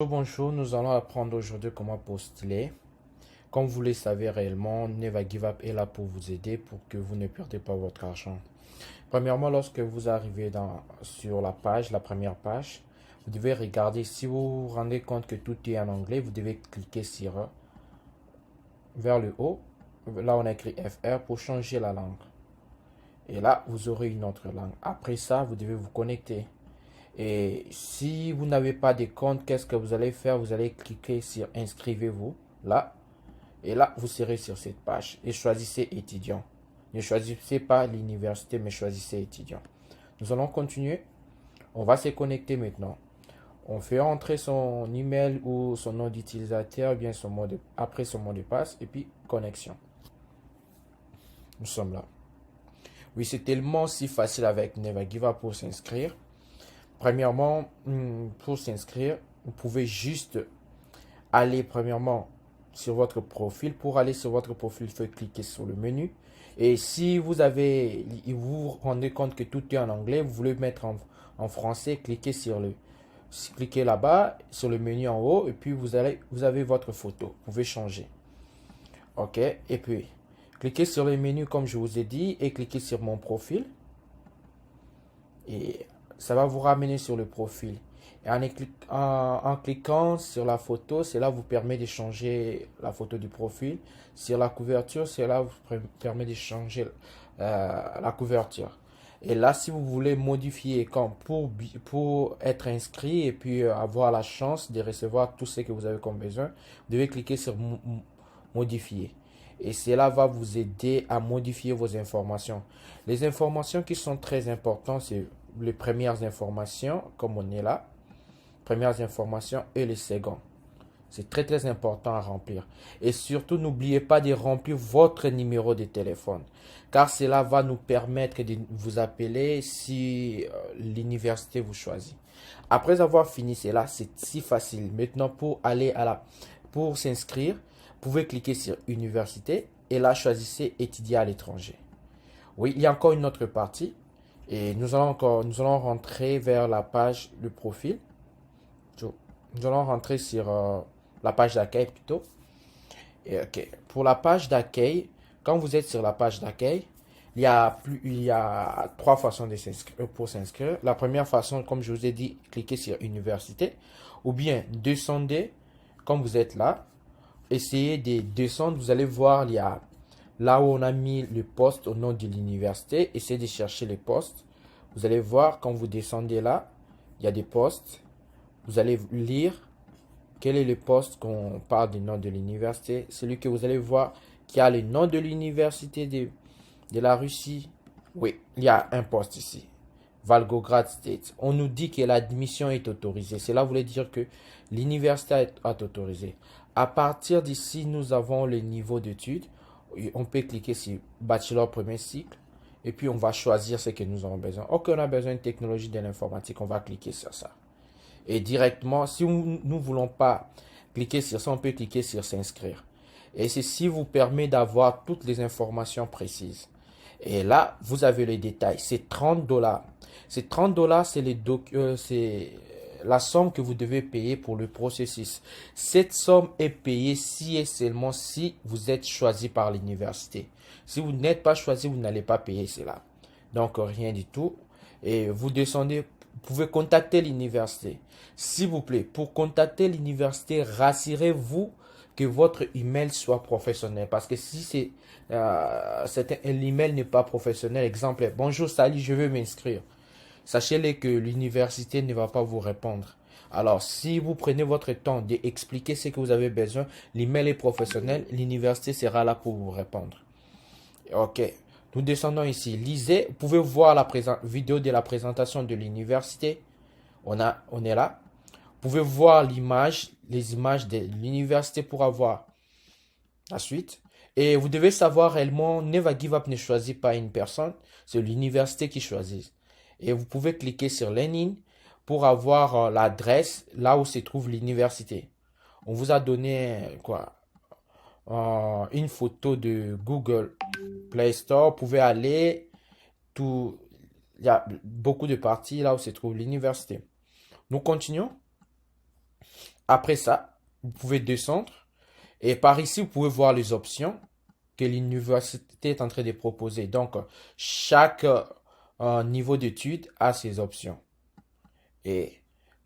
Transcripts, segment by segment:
Bonjour, nous allons apprendre aujourd'hui comment postuler. Comme vous le savez réellement, Never Give Up est là pour vous aider pour que vous ne perdez pas votre argent. Premièrement, lorsque vous arrivez sur la page, la première page, vous devez regarder. Si vous vous rendez compte que tout est en anglais, vous devez cliquer vers le haut. Là, on a écrit FR pour changer la langue. Et là, vous aurez une autre langue. Après ça, vous devez vous connecter. Et si vous n'avez pas de compte, qu'est-ce que vous allez faire? Vous allez cliquer sur inscrivez-vous là. Et là, vous serez sur cette page et choisissez étudiant. Ne choisissez pas l'université, mais choisissez étudiant. Nous allons continuer. On va se connecter maintenant. On fait entrer son email ou son nom d'utilisateur, bien après son mot de passe, et puis connexion. Nous sommes là. Oui, c'est tellement si facile avec Never Give Up pour s'inscrire. Premièrement, pour s'inscrire, vous pouvez juste aller premièrement sur votre profil. Pour aller sur votre profil, il faut cliquer sur le menu. Et si vous vous rendez compte que tout est en anglais, vous voulez mettre en français, cliquez là-bas sur le menu en haut et puis vous avez votre photo. Vous pouvez changer. OK. Et puis, cliquez sur le menu comme je vous ai dit et cliquez sur mon profil. Et ça va vous ramener sur le profil. Et en cliquant sur la photo, cela vous permet de changer la photo du profil. Sur la couverture, cela vous permet de changer la couverture. Et là, si vous voulez modifier pour être inscrit et puis avoir la chance de recevoir tout ce que vous avez comme besoin, vous devez cliquer sur modifier. Et cela va vous aider à modifier vos informations. Les informations qui sont très importantes, c'est les premières informations, comme on est là, premières informations et les secondes. C'est très très important à remplir. Et surtout, n'oubliez pas de remplir votre numéro de téléphone, car cela va nous permettre de vous appeler si l'université vous choisit. Après avoir fini cela, c'est si facile. Maintenant, pour s'inscrire, vous pouvez cliquer sur université et là, choisissez étudier à l'étranger. Oui, il y a encore une autre partie. Et nous allons rentrer vers la page de profil. Nous allons rentrer sur la page d'accueil plutôt. Et ok. Pour la page d'accueil, quand vous êtes sur la page d'accueil, il y a trois façons pour s'inscrire. La première façon, comme je vous ai dit, cliquez sur université. Ou bien descendez, comme vous êtes là. Essayez de descendre, vous allez voir, il y a là où on a mis le poste au nom de l'université. Essayez de chercher les postes. Vous allez voir, quand vous descendez là, il y a des postes. Vous allez lire quel est le poste qu'on parle du nom de l'université. Celui que vous allez voir qui a le nom de l'université de la Russie. Oui, il y a un poste ici. Volgograd State. On nous dit que l'admission est autorisée. Cela voulait dire que l'université est autorisée. À partir d'ici, nous avons le niveau d'études. On peut cliquer sur bachelor premier cycle. Et puis, on va choisir ce que nous avons besoin. Ok, on a besoin de technologie de l'informatique. On va cliquer sur ça. Et directement, si nous ne voulons pas cliquer sur ça, on peut cliquer sur s'inscrire. Et ceci vous permet d'avoir toutes les informations précises. Et là, vous avez les détails. C'est 30 dollars. Ces 30 dollars, c'est la somme que vous devez payer pour le processus. Cette somme est payée si et seulement si vous êtes choisi par l'université. Si vous n'êtes pas choisi, vous n'allez pas payer cela. Donc, rien du tout. Et vous descendez, vous pouvez contacter l'université. S'il vous plaît, pour contacter l'université, rassurez-vous que votre email soit professionnel. Parce que si l'email n'est pas professionnel, exemple, bonjour Sally, je veux m'inscrire. Sachez-le que l'université ne va pas vous répondre. Alors, si vous prenez votre temps d'expliquer ce que vous avez besoin, l'email est professionnel, l'université sera là pour vous répondre. Ok, nous descendons ici. Lisez, vous pouvez voir la vidéo de la présentation de l'université. On est là. Vous pouvez voir les images de l'université pour avoir la suite. Et vous devez savoir réellement, Never Give Up ne choisit pas une personne, c'est l'université qui choisit. Et vous pouvez cliquer sur Learning pour avoir l'adresse là où se trouve l'université. On vous a donné une photo de Google Play Store. Vous pouvez aller il y a beaucoup de parties là où se trouve l'université. Nous continuons. Après ça, vous pouvez descendre. Et par ici, vous pouvez voir les options que l'université est en train de proposer. Donc, chaque niveau d'étude a ses options. Et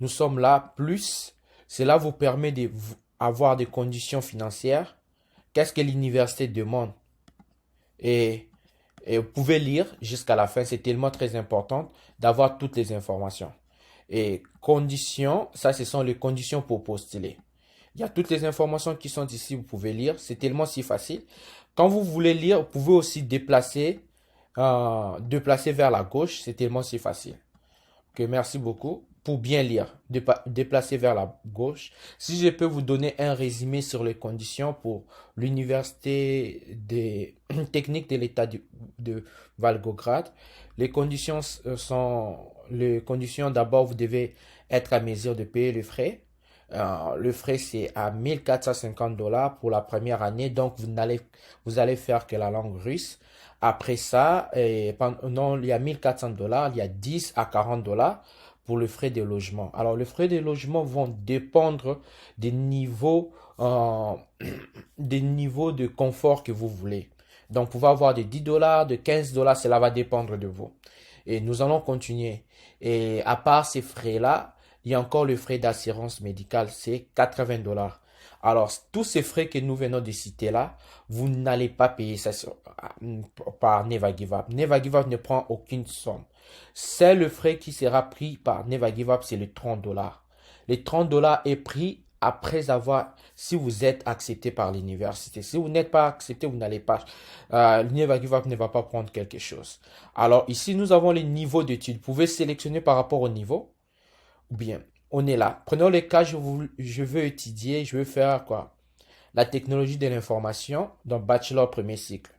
nous sommes là, plus, cela vous permet d'avoir des conditions financières. Qu'est-ce que l'université demande? Et, et vous pouvez lire jusqu'à la fin, c'est tellement très important d'avoir toutes les informations. Et conditions, ça, ce sont les conditions pour postuler. Il y a toutes les informations qui sont ici, vous pouvez lire. C'est tellement si facile. Quand vous voulez lire, vous pouvez aussi déplacer vers la gauche. C'est tellement si facile. Ok, merci beaucoup pour bien lire. Déplacer vers la gauche. Si je peux vous donner un résumé sur les conditions pour l'université des techniques de l'État de Volgograd, les conditions sont les conditions d'abord, vous devez être à mesure de payer les frais. Le frais, c'est à 1450 $ pour la première année. Donc, vous allez faire que la langue russe. Après ça, non, il y a 1400 $, il y a 10 à 40 $ pour le frais de logement. Alors, les frais de logement vont dépendre des niveaux, des niveaux de confort que vous voulez. Donc, vous pouvez avoir de 10 $, de 15 $, cela va dépendre de vous. Et nous allons continuer. Et à part ces frais-là, il y a encore le frais d'assurance médicale, c'est 80 $. Alors, tous ces frais que nous venons de citer là, vous n'allez pas payer ça par Never Give Up. Never Give Up ne prend aucune somme. C'est le frais qui sera pris par Never Give Up, c'est les 30 $. Les 30 $ est pris après avoir, si vous êtes accepté par l'université. Si vous n'êtes pas accepté, vous n'allez pas, Never Give Up ne va pas prendre quelque chose. Alors, ici, nous avons les niveaux d'études. Vous pouvez sélectionner par rapport au niveau. Bien, on est là. Prenons le cas, je veux étudier, je veux faire quoi? La technologie de l'information dans bachelor premier cycle.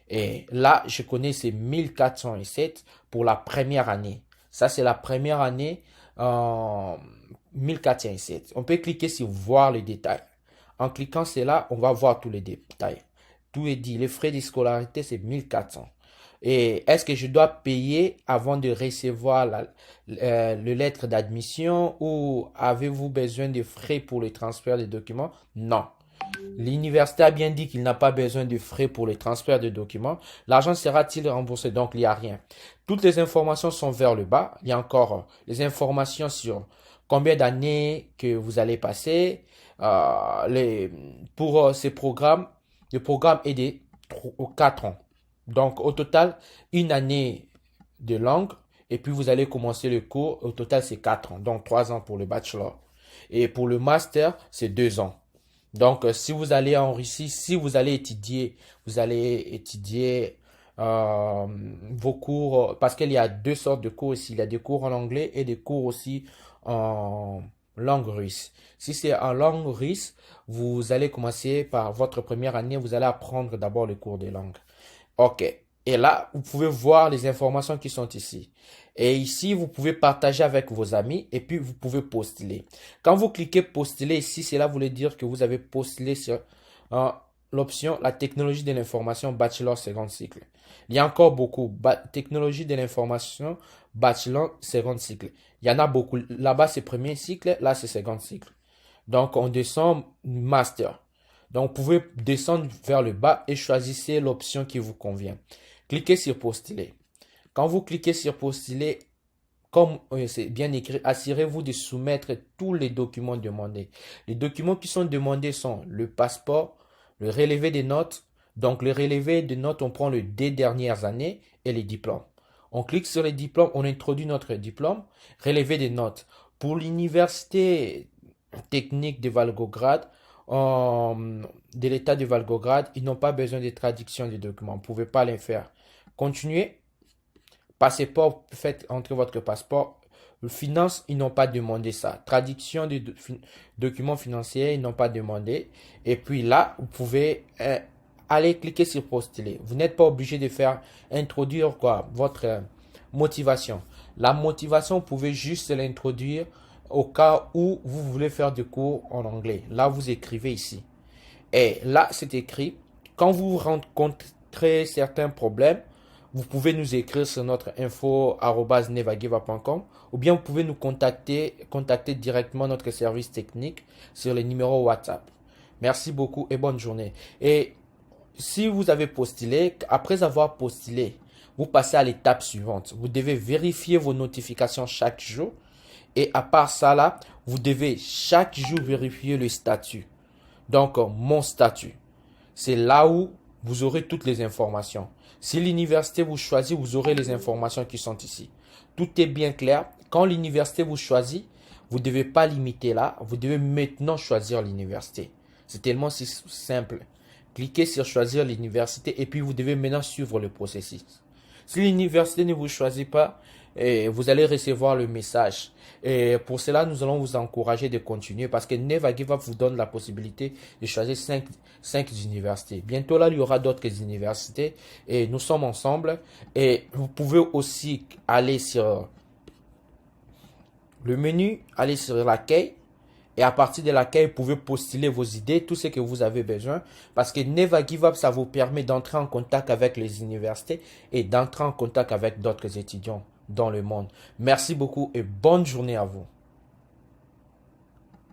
Et là, je connais ces 1407 pour la première année. Ça, c'est la première année, 1407. On peut cliquer sur voir les détails. En cliquant cela, on va voir tous les détails. Tout est dit. Les frais de scolarité, c'est 1400. Et est-ce que je dois payer avant de recevoir le lettre d'admission ou avez-vous besoin de frais pour le transfert des documents? Non. L'université a bien dit qu'il n'a pas besoin de frais pour le transfert de documents. L'argent sera-t-il remboursé? Donc, il n'y a rien. Toutes les informations sont vers le bas. Il y a encore les informations sur combien d'années que vous allez passer. Pour ces programmes, le programme est de 4 ans. Donc, au total, une année de langue. Et puis, vous allez commencer le cours. Au total, c'est 4 ans. Donc, 3 ans pour le bachelor. Et pour le master, c'est 2 ans. Donc, si vous allez en Russie, si vous allez étudier vos cours, parce qu'il y a deux sortes de cours ici. Il y a des cours en anglais et des cours aussi en langue russe. Si c'est en langue russe, vous allez commencer par votre première année, vous allez apprendre d'abord le cours de langue. Ok. Et là, vous pouvez voir les informations qui sont ici. Et ici, vous pouvez partager avec vos amis et puis vous pouvez postuler. Quand vous cliquez postuler ici, cela voulait dire que vous avez postulé sur l'option la technologie de l'information bachelor second cycle. Il y a encore beaucoup. Technologie de l'information bachelor second cycle. Il y en a beaucoup. Là-bas, c'est premier cycle. Là, c'est second cycle. Donc, on descend master. Donc, vous pouvez descendre vers le bas et choisissez l'option qui vous convient. Cliquez sur postuler. Quand vous cliquez sur postuler, comme c'est bien écrit, assurez-vous de soumettre tous les documents demandés. Les documents qui sont demandés sont le passeport, le relevé des notes. Donc, le relevé des notes, on prend les 2 dernières années et les diplômes. On clique sur les diplômes, on introduit notre diplôme, relevé des notes. Pour l'université technique de Volgograd, de l'état de Volgograd, ils n'ont pas besoin de traduction des documents. Vous ne pouvez pas les faire. Continuez. Passeport, faites entrer votre passeport. Finance, ils n'ont pas demandé ça. Traduction des documents financiers, ils n'ont pas demandé. Et puis là, vous pouvez aller cliquer sur postuler. Vous n'êtes pas obligé de faire introduire votre motivation. La motivation, vous pouvez juste l'introduire au cas où vous voulez faire des cours en anglais. Là, vous écrivez ici. Et là, c'est écrit, quand vous rencontrez certains problèmes, vous pouvez nous écrire sur notre info@nevagiva.com ou bien vous pouvez nous contacter directement notre service technique sur les numéros WhatsApp. Merci beaucoup et bonne journée. Et si vous avez postulé, après avoir postulé, vous passez à l'étape suivante. Vous devez vérifier vos notifications chaque jour. Et à part ça là, vous devez chaque jour vérifier le statut. Donc, mon statut, c'est là où vous aurez toutes les informations. Si l'université vous choisit, vous aurez les informations qui sont ici. Tout est bien clair. Quand l'université vous choisit, vous ne devez pas limiter là. Vous devez maintenant choisir l'université. C'est tellement simple. Cliquez sur choisir l'université et puis vous devez maintenant suivre le processus. Si l'université ne vous choisit pas, vous allez recevoir le message. Et pour cela, nous allons vous encourager de continuer parce que Never Give Up vous donne la possibilité de choisir 5 universités. Bientôt là, il y aura d'autres universités et nous sommes ensemble. Et vous pouvez aussi aller sur le menu, aller sur l'accueil. Et à partir de l'accueil, vous pouvez postuler vos idées, tout ce que vous avez besoin. Parce que Never Give Up, ça vous permet d'entrer en contact avec les universités et d'entrer en contact avec d'autres étudiants dans le monde. Merci beaucoup et bonne journée à vous.